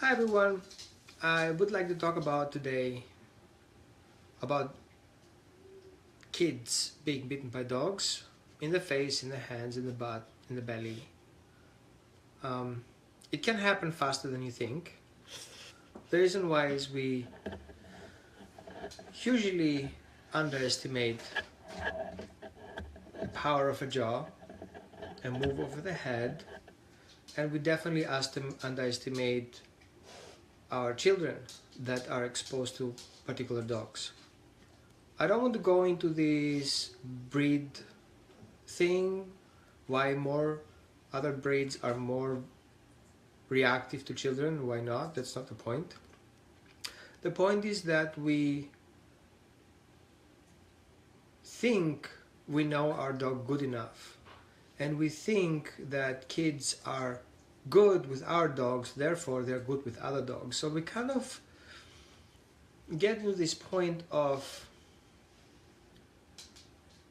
Hi everyone, I would like to talk about today about kids being bitten by dogs in the face, in the hands, in the butt, in the belly. Um, it can happen faster than you think. The reason why is we usually underestimate the power of a jaw and move over the head, and we definitely underestimate our children that are exposed to particular dogs. I don't want to go into this breed thing, why more other breeds are more reactive to children, why not? That's not the point. The point is that we think we know our dog good enough, and we think that kids are good with our dogs, therefore they're good with other dogs. So we kind of get to this point of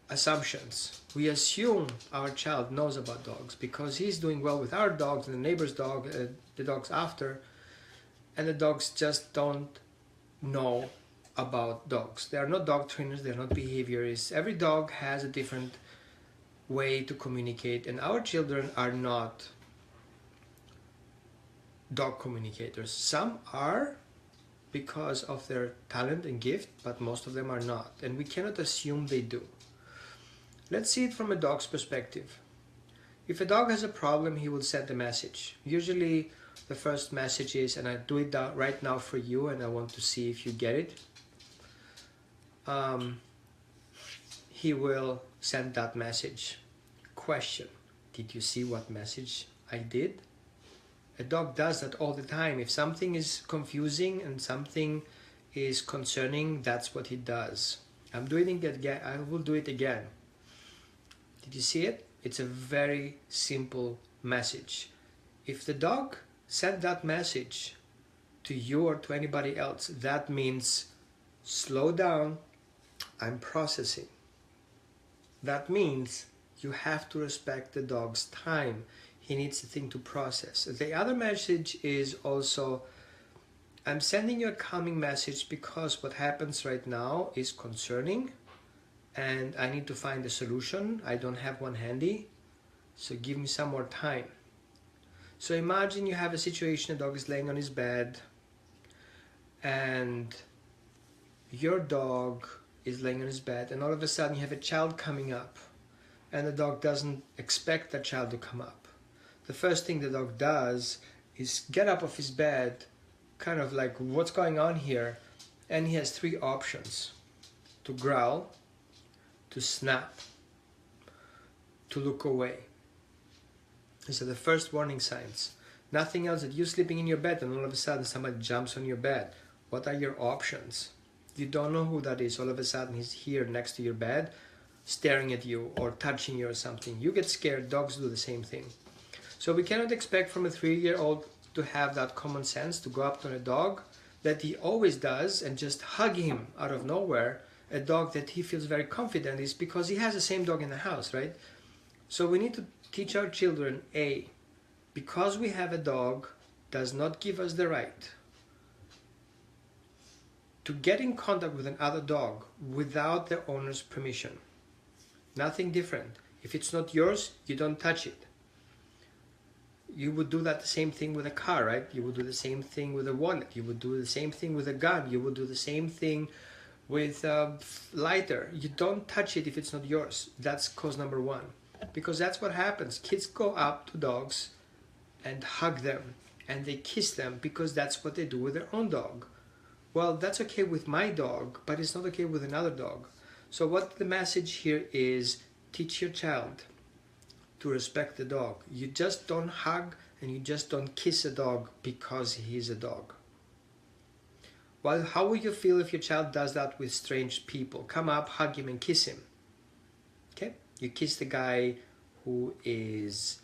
assumptions. We assume our child knows about dogs because he's doing well with our dogs and the neighbor's dog, the dogs after, and the dogs just don't know about dogs. They are not dog trainers, they're not behaviorists. Every dog has a different way to communicate, and our children are not dog communicators. Some are because of their talent and gift, but most of them are not, and we cannot assume they do. Let's see it from a dog's perspective. If a dog has a problem, he will send a message. Usually the first message is, and I do it right now for you and I want to see if you get it. He will send that message. Question: did you see what message I did? A dog does that all the time. If something is confusing and something is concerning, that's what he does. I'm doing it again. I will do it again. Did you see it? It's a very simple message. If the dog sent that message to you or to anybody else, that means slow down, I'm processing. That means you have to respect the dog's time. He needs the thing to process. The other message is also, I'm sending you a calming message because what happens right now is concerning and I need to find a solution. I don't have one handy, so give me some more time. So imagine you have a situation, a dog is laying on his bed and your dog is laying on his bed, and all of a sudden you have a child coming up and the dog doesn't expect that child to come up. The first thing the dog does is get up off his bed, kind of like, what's going on here? And he has three options: to growl, to snap, to look away. These are the first warning signs. Nothing else. That you're sleeping in your bed and all of a sudden somebody jumps on your bed. What are your options? You don't know who that is. All of a sudden he's here next to your bed, staring at you or touching you or something. You get scared. Dogs do the same thing. So we cannot expect from a 3-year-old to have that common sense to go up to a dog that he always does and just hug him out of nowhere. A dog that he feels very confident is because he has the same dog in the house, right? So we need to teach our children, A, because we have a dog does not give us the right to get in contact with another dog without the owner's permission. Nothing different. If it's not yours, you don't touch it. You would do that the same thing with a car, right? You would do the same thing with a wallet. You would do the same thing with a gun. You would do the same thing with a lighter. You don't touch it if it's not yours. That's cause number one. Because that's what happens. Kids go up to dogs and hug them and they kiss them because that's what they do with their own dog. Well, that's okay with my dog, but it's not okay with another dog. So what the message here is, teach your child to respect the dog. You just don't hug and you just don't kiss a dog because he's a dog. Well, how will you feel if your child does that with strange people? Come up, hug him and kiss him. Okay? You kiss the guy who is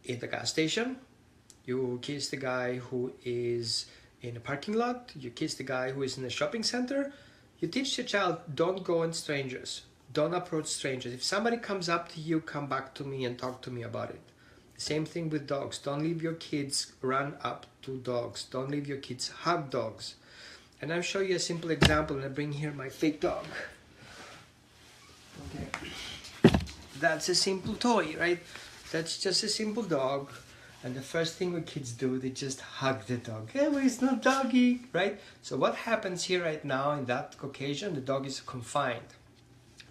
in the gas station. You kiss the guy who is in a parking lot. You kiss the guy who is in a shopping center. You teach your child, don't go on strangers. Don't approach strangers. If somebody comes up to you, come back to me and talk to me about it. Same thing with dogs. Don't leave your kids run up to dogs. Don't leave your kids hug dogs. And I'll show you a simple example, and I bring here my fake dog. Okay. That's a simple toy, right? That's just a simple dog. And the first thing what kids do, they just hug the dog. Hey, well, it's not doggy, right? So what happens here right now in that occasion, the dog is confined.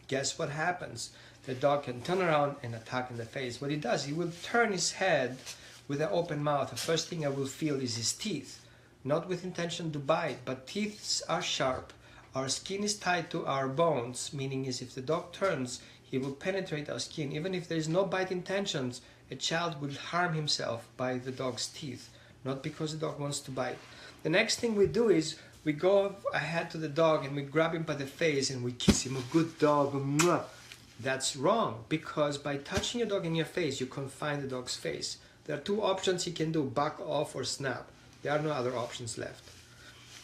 Guess what happens? The dog can turn around and attack in the face. What he does, he will turn his head with an open mouth. The first thing I will feel is his teeth. Not with intention to bite, but teeth are sharp. Our skin is tied to our bones, meaning is if the dog turns, he will penetrate our skin. Even if there is no bite intentions, a child will harm himself by the dog's teeth, not because the dog wants to bite. The next thing we do is we go ahead to the dog and we grab him by the face and we kiss him. A good dog. Mwah. That's wrong, because by touching your dog in your face, you confine the dog's face. There are two options he can do: back off or snap. There are no other options left.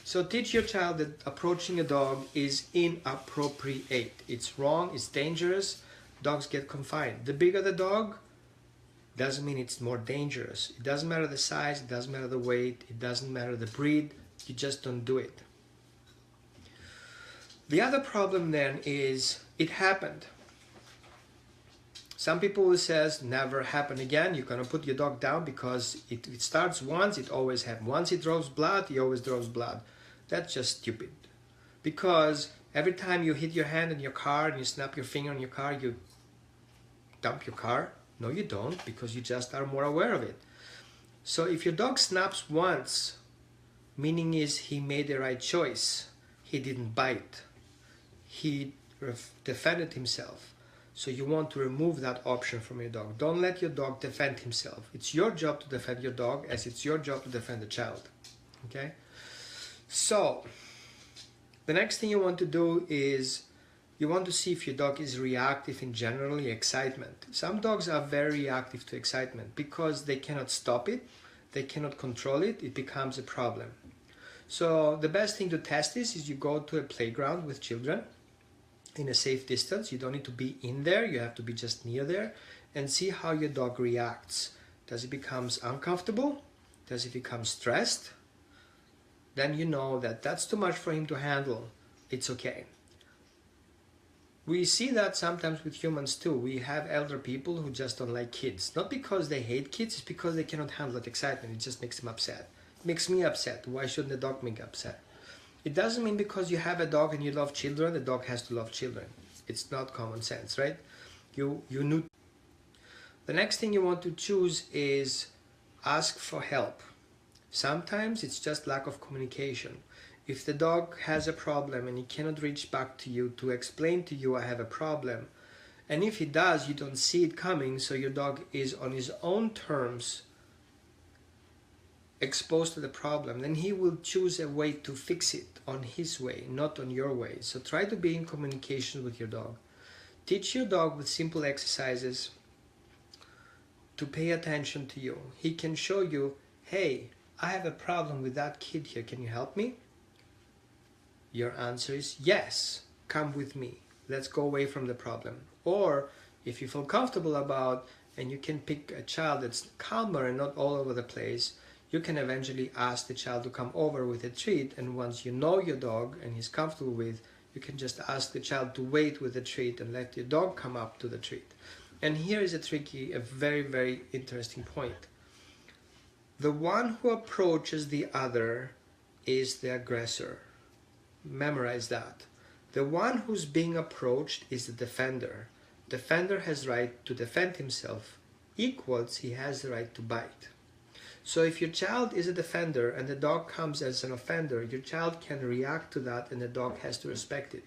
So teach your child that approaching a dog is inappropriate. It's wrong, it's dangerous. Dogs get confined. The bigger the dog, doesn't mean it's more dangerous. It doesn't matter the size, it doesn't matter the weight, it doesn't matter the breed, you just don't do it. The other problem then is it happened. Some people will say, never happen again. You're gonna put your dog down because it starts once, it always happens. Once it draws blood, he always draws blood. That's just stupid. Because every time you hit your hand in your car and you snap your finger on your car, you dump your car. No, you don't, because you just are more aware of it. So if your dog snaps once, meaning is he made the right choice. He didn't bite. He defended himself. So you want to remove that option from your dog. Don't let your dog defend himself. It's your job to defend your dog as it's your job to defend the child. Okay? So, the next thing you want to do is you want to see if your dog is reactive in generally excitement. Some dogs are very reactive to excitement because they cannot stop it, they cannot control it, it becomes a problem. So the best thing to test this is you go to a playground with children in a safe distance. You don't need to be in there, you have to be just near there, and see how your dog reacts. Does it become uncomfortable? Does it become stressed? Then you know that that's too much for him to handle. It's okay. We see that sometimes with humans too. We have elder people who just don't like kids. Not because they hate kids, it's because they cannot handle that excitement. It just makes them upset. It makes me upset. Why shouldn't the dog make upset? It doesn't mean because you have a dog and you love children, the dog has to love children. It's not common sense, right? You need. The next thing you want to choose is ask for help. Sometimes it's just lack of communication. If the dog has a problem and he cannot reach back to you to explain to you, I have a problem, and if he does, you don't see it coming, so your dog is on his own terms exposed to the problem, then he will choose a way to fix it on his way, not on your way. So try to be in communication with your dog. Teach your dog with simple exercises to pay attention to you. He can show you, hey, I have a problem with that kid here, can you help me? Your answer is yes, come with me. Let's go away from the problem. Or if you feel comfortable about and you can pick a child that's calmer and not all over the place, you can eventually ask the child to come over with a treat, and once you know your dog and he's comfortable with, you can just ask the child to wait with the treat and let your dog come up to the treat. And here is a very, very interesting point. The one who approaches the other is the aggressor. Memorize that. The one who's being approached is the defender. Defender has right to defend himself, equals he has the right to bite. So if your child is a defender and the dog comes as an offender, your child can react to that and the dog has to respect it.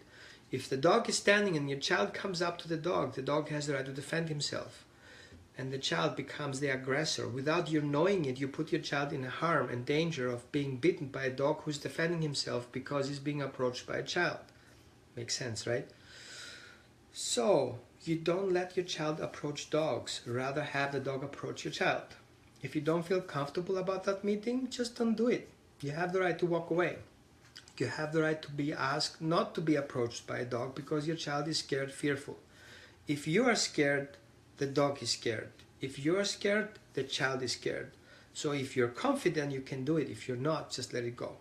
If the dog is standing and your child comes up to the dog has the right to defend himself. And the child becomes the aggressor. Without you knowing it, you put your child in harm and danger of being bitten by a dog who's defending himself because he's being approached by a child. Makes sense, right? So, you don't let your child approach dogs. Rather have the dog approach your child. If you don't feel comfortable about that meeting, just don't do it. You have the right to walk away. You have the right to be asked not to be approached by a dog because your child is scared, fearful. If you are scared, the dog is scared. If you're scared, the child is scared. So if you're confident, you can do it. If you're not, just let it go.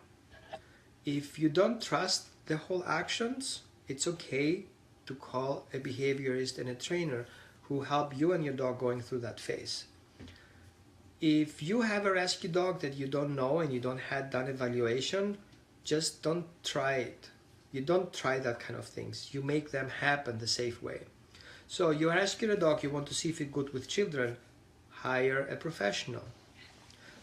If you don't trust the whole actions, it's okay to call a behaviorist and a trainer who help you and your dog going through that phase. If you have a rescue dog that you don't know and you don't have done evaluation, just don't try it. You don't try that kind of things. You make them happen the safe way. So you rescue a dog, you want to see if it's good with children, hire a professional.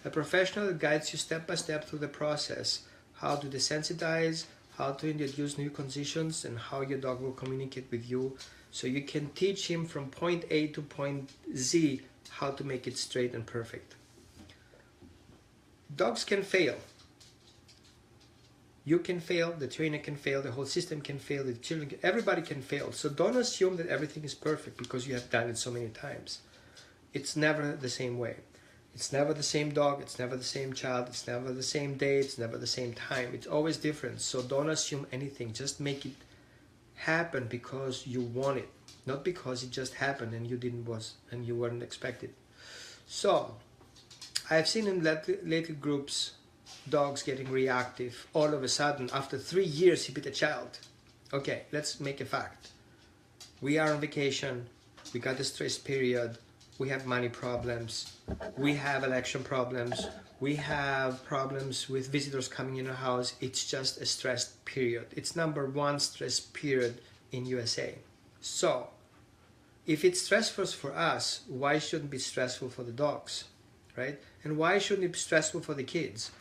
A professional that guides you step by step through the process, how to desensitize, how to introduce new conditions, and how your dog will communicate with you, so you can teach him from point A to point Z how to make it straight and perfect. Dogs can fail. You can fail, the trainer can fail, the whole system can fail, the children can, everybody can fail. So don't assume that everything is perfect because you have done it so many times. It's never the same way. It's never the same dog, it's never the same child, it's never the same day, it's never the same time. It's always different. So don't assume anything. Just make it happen because you want it, not because it just happened and you weren't expected. So I've seen in little groups dogs getting reactive all of a sudden. After 3 years he bit a child. Okay, let's make a fact. We are on vacation, we got a stress period, we have money problems, we have election problems, we have problems with visitors coming in our house. It's just a stressed period. It's #1 stress period in USA. So if it's stressful for us, why shouldn't it be stressful for the dogs, right? And why shouldn't it be stressful for the kids?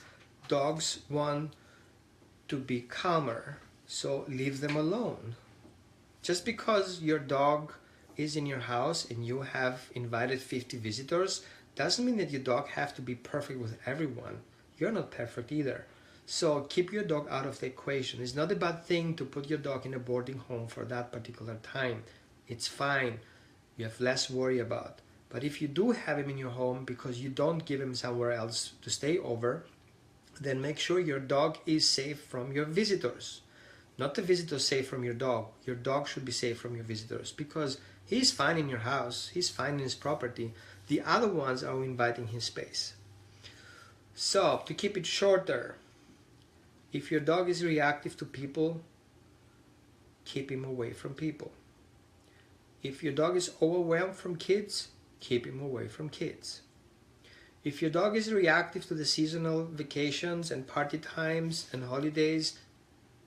Dogs want to be calmer, so leave them alone. Just because your dog is in your house and you have invited 50 visitors doesn't mean that your dog have to be perfect with everyone. You're not perfect either. So keep your dog out of the equation. It's not a bad thing to put your dog in a boarding home for that particular time. It's fine. You have less worry about. But if you do have him in your home because you don't give him somewhere else to stay over, then make sure your dog is safe from your visitors. Not the visitors safe from your dog. Your dog should be safe from your visitors because he's fine in your house. He's fine in his property. The other ones are inviting his space. So, to keep it shorter, if your dog is reactive to people, keep him away from people. If your dog is overwhelmed from kids, keep him away from kids. If your dog is reactive to the seasonal vacations and party times and holidays,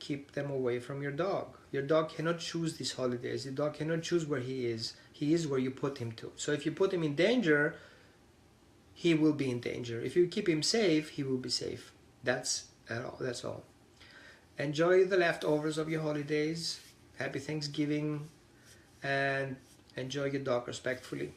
keep them away from your dog. Your dog cannot choose these holidays. Your dog cannot choose where he is. He is where you put him to. So if you put him in danger, he will be in danger. If you keep him safe, he will be safe. That's all. Enjoy the leftovers of your holidays. Happy Thanksgiving. And enjoy your dog respectfully.